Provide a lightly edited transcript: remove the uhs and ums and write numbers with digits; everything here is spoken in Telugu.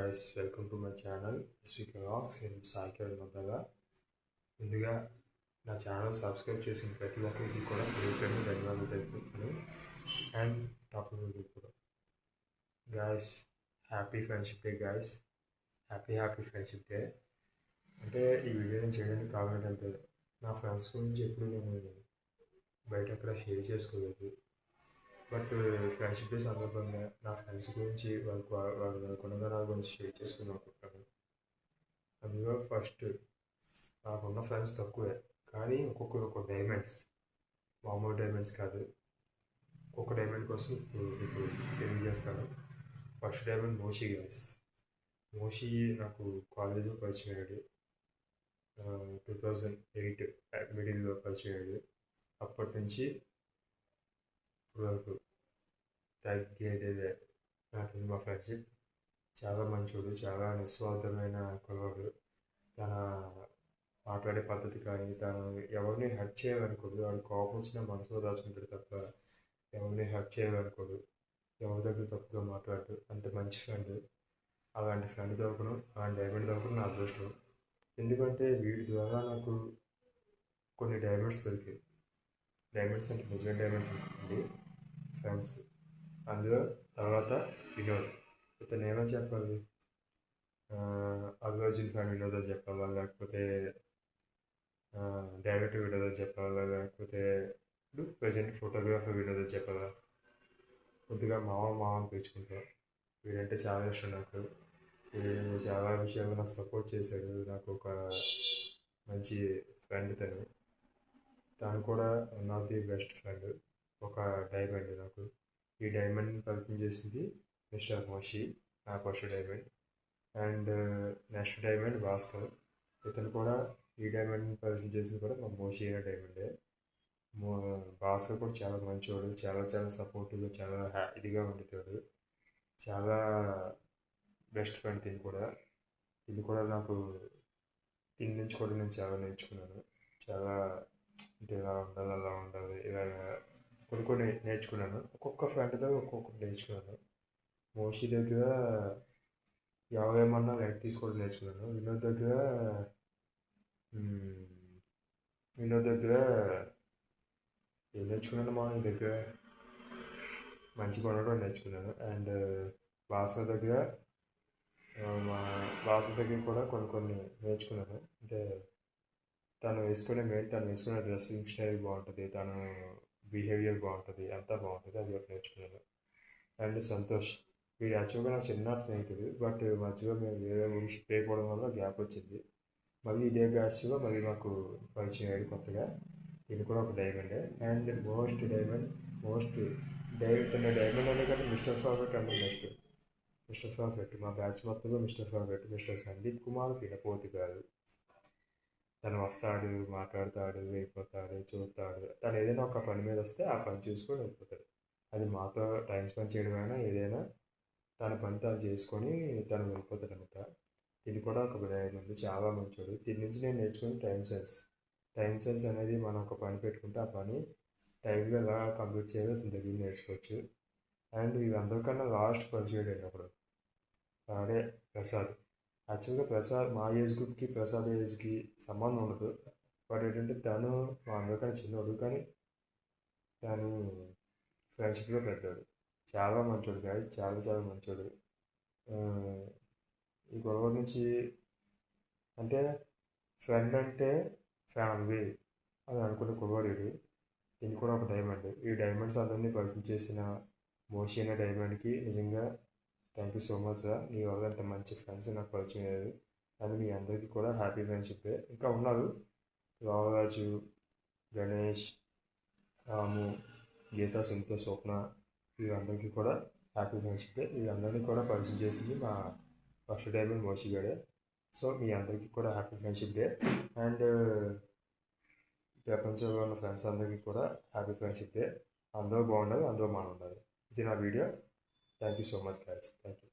guys, welcome to my channel SVK Vlogs in Saikar Madala. ముందుగా నా ఛానల్ సబ్స్క్రైబ్ చేసిన ప్రతి ఒక్కరికి కూడా పేరు ధన్యవాదాలు తెలుపుతున్నాను. అండ్ టాపిక్ కూడా guys, happy friendship day guys, happy friendship day. అంటే ఈ వీడియోని చేయడానికి కారణం అంటే నా ఫ్రెండ్స్ గురించి ఎప్పుడు నేను బయట అక్కడ షేర్ చేసుకోలేదు. బట్ ఫ్రెండ్షిప్ డే సందర్భంగా నా ఫ్రెండ్స్ గురించి వాళ్ళ గుణగణాల గురించి షేర్ చేసుకుందాం అనుకుంటున్నాను. అందులో ఫస్ట్, నాకున్న ఫ్రెండ్స్ తక్కువే, కానీ ఒక్కొక్కరు ఒక డైమండ్స్, మామూలు డైమండ్స్ కాదు. ఒక్కొక్క డైమండ్ కోసం ఇప్పుడు తెలియజేస్తాను. First diamond Moshi guys. Moshi నాకు కాలేజ్లో పరిచయం అయ్యాడు. 2008 మిడిల్లో పరిచయం అయ్యాడు. అప్పటి నుంచి వరకు తగ్గేదే నాకు మా ఫ్రెండ్షిప్. చాలా మంచోడు, చాలా నిస్వార్థమైన కుర్రాడు. తన మాట్లాడే పద్ధతి కానీ, తను ఎవరిని హర్ట్ చేయాలనుకోడు. వాడు కోపం వచ్చిన మనసులో దాచుకుంటాడు తప్ప ఎవరిని హర్ట్ చేయాలనుకోడు. ఎవరి దగ్గర తప్పుగా మాట్లాడు. అంత మంచి ఫ్రెండ్. అలాంటి ఫ్రెండ్ దొరకడం, అలాంటి డైమండ్ దొరకడం నా అదృష్టం. ఎందుకంటే వీడి ద్వారా నాకు కొన్ని డైమండ్స్ దొరికాయి. డైమండ్స్ అంటే నిజమైన డైమండ్స్ అనుకోండి, ఫ్రెండ్స్. అందులో తర్వాత వినోద్. ఇతను ఏమో చెప్పాలి, అల్లు అర్జున్ ఫ్యాన్ వినోదో చెప్పాలా, లేకపోతే డైరెక్టర్ వినోదో చెప్పాలా, లేకపోతే ప్రజెంట్ ఫోటోగ్రాఫర్ వినోదో చెప్పాలా. కొద్దిగా మామ పిలుచుకుంటాం. వీడంటే చాలా ఇష్టం నాకు. వీడు చాలా విషయాలు నాకు సపోర్ట్ చేశాడు. నాకు ఒక మంచి ఫ్రెండ్ తను కూడా one of the best friend, ఒక డైమండ్ నాకు. ఈ డైమండ్ పరిచయం చేసింది మిస్టర్ మోషి, నా first diamond. And next diamond Bhaskar. ఇతను కూడా ఈ డైమండ్ పరిచయం చేసింది కూడా మా మోషి అయిన డైమండే. భాస్కర్ కూడా చాలా మంచివాడు, చాలా సపోర్టివ్గా, చాలా ఇదిగా ఉండేవాడు. చాలా బెస్ట్ ఫ్రెండ్ తిని కూడా నాకు దీని నుంచి కూడా నేను చాలా నేర్చుకున్నాను. చాలా అంటే ఇలా ఉండాలి, అలా ఉండాలి, ఇలా కొన్ని నేర్చుకున్నాను. ఒక్కొక్క ఫ్రెండ్ దగ్గర ఒక్కొక్కటి నేర్చుకున్నాను. మోషి దగ్గర ఏమన్నా లైట్ తీసుకోవడం నేర్చుకున్నాను. వినోద్ దగ్గర ఏం నేర్చుకున్నాను, మా దగ్గర మంచి కొనడం నేర్చుకున్నాను. అండ్ భాస్కర్ దగ్గర కూడా కొన్ని నేర్చుకున్నాను. అంటే తను వేసుకునే డ్రెస్సింగ్ స్టైల్ బాగుంటుంది, తను బిహేవియర్ బాగుంటుంది, అంతా బాగుంటుంది. అది ఒకటి నేర్చుకున్నాను. అండ్ సంతోష్. వీడు యాక్చువల్గా నా చిన్ననాటి స్నేహితుడు. బట్ మధ్యలో మేము వేరే ఊరికి షిఫ్ట్ అయిపోవడం వల్ల గ్యాప్ వచ్చింది. మళ్ళీ ఇదే బ్యాచ్లో మళ్ళీ మాకు పరిచయం అయ్యాడు కొత్తగా. ఇది కూడా ఒక డైమండే. అండ్ మోస్ట్ డైమండ్ అనే కానీ మిస్టర్ పర్ఫెక్ట్ అంటే మిస్టర్ పర్ఫెక్ట్. మా బ్యాచ్ మొత్తంలో mister perfect mister Sandeep Kumar Pinapothi garu. తను వస్తాడు, మాట్లాడతాడు, వెళ్ళిపోతాడు, చూస్తాడు. తను ఏదైనా ఒక పని మీద వస్తే ఆ పని చూసుకొని వెళ్ళిపోతాడు. అది మాతో టైం స్పెండ్ చేయడమైనా ఏదైనా తన పని తను చేసుకొని తను వెళ్ళిపోతాడు అనమాట. తిని కూడా ఒక డైమండ్, చాలా మంచోడు. దీని నుంచి నేను నేర్చుకుని టైం సెన్స్ అనేది మనం ఒక పని పెట్టుకుంటే ఆ పని టైంగా ఎలా కంప్లీట్ చేయాలో అతని దగ్గర నేర్చుకోవచ్చు. అండ్ వీళ్ళందరికన్నా లాస్ట్ పరిచయం అయినప్పుడు వాడే ప్రసాద్. యాక్చువల్గా ప్రసాద్ మా ఏజ్ గ్రూప్కి ప్రసాద్ ఏజ్కి సంబంధం ఉండదు. బట్ ఏంటంటే తను మా అందరికన్నా చిన్నవాడు, కానీ తను ఫ్రెండ్షిప్లో పెద్దాడు. చాలా మంచోడు గాయస్, చాలా మంచోడు. ఈ గొడవ నుంచి అంటే ఫ్రెండ్ అంటే ఫ్యామిలీ అని అనుకునే కుర్రాడు. దీన్ని కూడా ఒక డైమండ్. ఈ డైమండ్స్ అందరినీ పరిచయం చేసిన మోషి అనే డైమండ్కి నిజంగా థ్యాంక్ యూ సో మచ్ రా. నీ వల్ల అంత మంచి ఫ్రెండ్స్ నాకు పరిచయం అయ్యారు. అది మీ అందరికీ కూడా హ్యాపీ ఫ్రెండ్షిప్ డే. ఇంకా ఉన్నారు, రావరాజు, గణేష్, రాము, గీత, సునీత, స్వప్న. వీళ్ళందరికీ కూడా హ్యాపీ ఫ్రెండ్షిప్ డే. వీళ్ళందరినీ కూడా పరిచయం చేసింది మా ఫస్ట్ డైమండ్ మోషి గాడే. సో మీ అందరికీ కూడా హ్యాపీ ఫ్రెండ్షిప్ డే. అండ్ ప్రపంచంలో ఉన్న ఫ్రెండ్స్ అందరికీ కూడా హ్యాపీ ఫ్రెండ్షిప్ డే. అందరూ బాగుండాలి, అందరూ మనం ఉండాలి. ఇది నా video. Thank you so much, guys. Thank you.